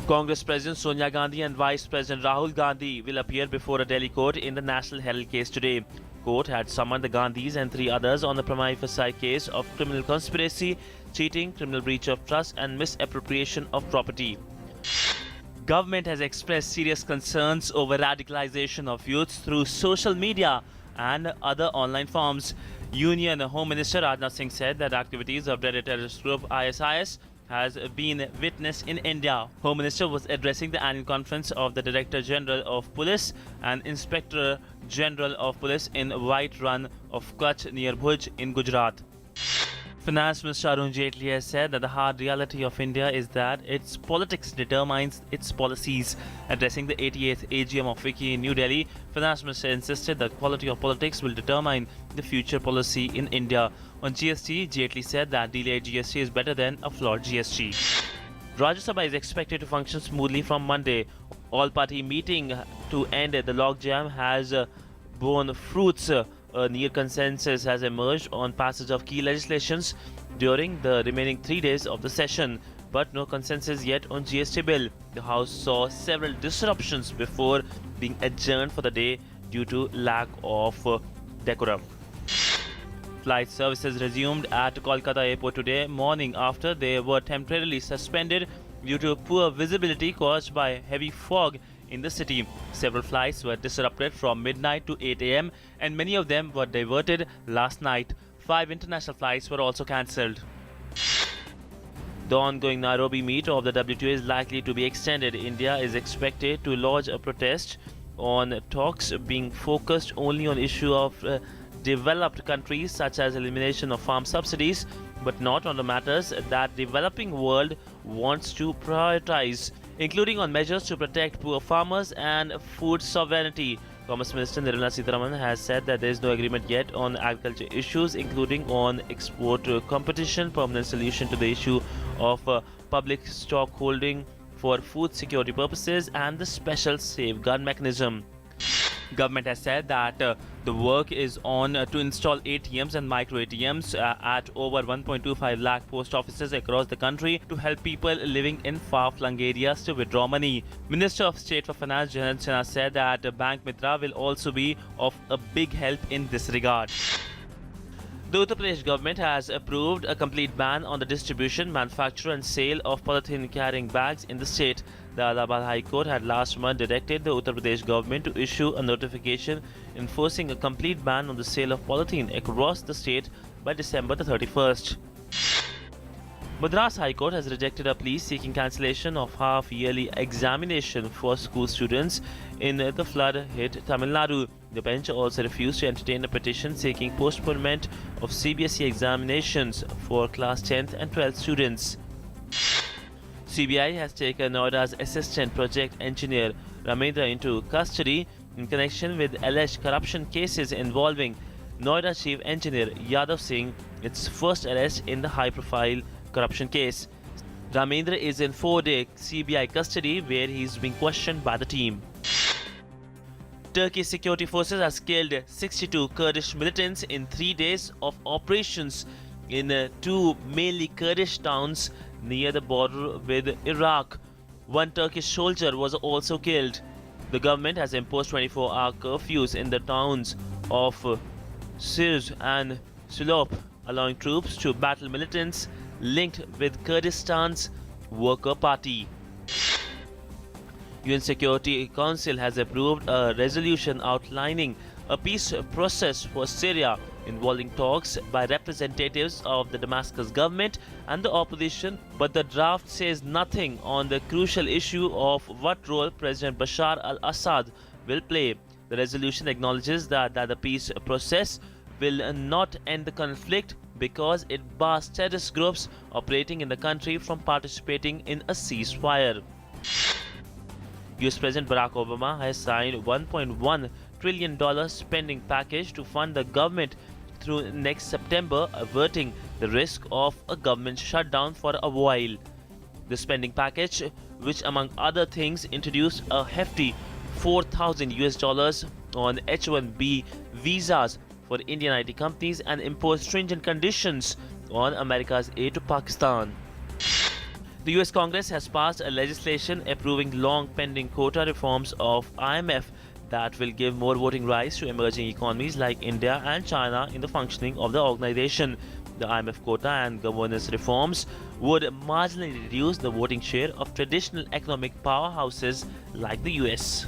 Congress President Sonia Gandhi and Vice President Rahul Gandhi will appear before a Delhi court in the National Herald case today. Court had summoned the Gandhis and three others on the prima facie case of criminal conspiracy, cheating, criminal breach of trust and misappropriation of property. Government has expressed serious concerns over radicalization of youths through social media and other online forms. Union Home Minister Rajnath Singh said that activities of dreaded terrorist group ISIS has been witnessed in India. Home Minister was addressing the annual conference of the Director General of Police and Inspector General of Police in White Run of Kutch near Bhuj in Gujarat. Finance Minister Arun Jaitley has said that the hard reality of India is that its politics determines its policies. Addressing the 88th AGM of FICCI in New Delhi, Finance Minister insisted that quality of politics will determine the future policy in India. On GST, Jaitley said that delayed GST is better than a flawed GST. Rajya Sabha is expected to function smoothly from Monday. All-party meeting to end the logjam has borne fruits. A near consensus has emerged on passage of key legislations during the remaining 3 days of the session, but no consensus yet on GST bill. The House saw several disruptions before being adjourned for the day due to lack of decorum. Flight services resumed at Kolkata airport today morning after they were temporarily suspended due to poor visibility caused by heavy fog in the city. Several flights were disrupted from midnight to 8 a.m. and many of them were diverted last night. 5 international flights were also cancelled. The ongoing Nairobi meet of the WTO is likely to be extended. India is expected to lodge a protest on talks being focused only on issue of developed countries such as elimination of farm subsidies, but not on the matters that developing world wants to prioritize, including on measures to protect poor farmers and food sovereignty. Commerce Minister Nirmala Sitharaman has said that there is no agreement yet on agriculture issues, including on export competition, permanent solution to the issue of public stock holding for food security purposes, and the special safeguard mechanism. Government has said that the work is on to install ATMs and micro ATMs at over 1.25 lakh post offices across the country to help people living in far-flung areas to withdraw money. Minister of State for Finance Janat Sinha said that Bank Mitra will also be of a big help in this regard. The Uttar Pradesh government has approved a complete ban on the distribution, manufacture and sale of polythene carrying bags in the state. The Allahabad High Court had last month directed the Uttar Pradesh government to issue a notification enforcing a complete ban on the sale of polythene across the state by December the 31st. Madras High Court has rejected a plea seeking cancellation of half-yearly examination for school students in the flood-hit Tamil Nadu. The bench also refused to entertain a petition seeking postponement of CBSE examinations for class 10th and 12th students. CBI has taken Noida's assistant project engineer Ramendra into custody in connection with alleged corruption cases involving Noida chief engineer Yadav Singh, its first arrest in the high-profile corruption case. Ramendra is in 4-day CBI custody where he is being questioned by the team. Turkey's security forces has killed 62 Kurdish militants in 3 days of operations in 2 mainly Kurdish towns near the border with Iraq. 1 Turkish soldier was also killed. The government has imposed 24-hour curfews in the towns of Sirj and Sulop, allowing troops to battle militants linked with Kurdistan's Worker Party. UN Security Council has approved a resolution outlining a peace process for Syria involving talks by representatives of the Damascus government and the opposition, but the draft says nothing on the crucial issue of what role President Bashar al-Assad will play. The resolution acknowledges that the peace process will not end the conflict because it bars terrorist groups operating in the country from participating in a ceasefire. US President Barack Obama has signed $1.1 trillion spending package to fund the government through next September, averting the risk of a government shutdown for a while. The spending package, which among other things introduced a hefty $4,000 on H-1B visas for Indian IT companies and imposed stringent conditions on America's aid to Pakistan. The US Congress has passed a legislation approving long pending quota reforms of IMF that will give more voting rights to emerging economies like India and China in the functioning of the organization. The IMF quota and governance reforms would marginally reduce the voting share of traditional economic powerhouses like the US.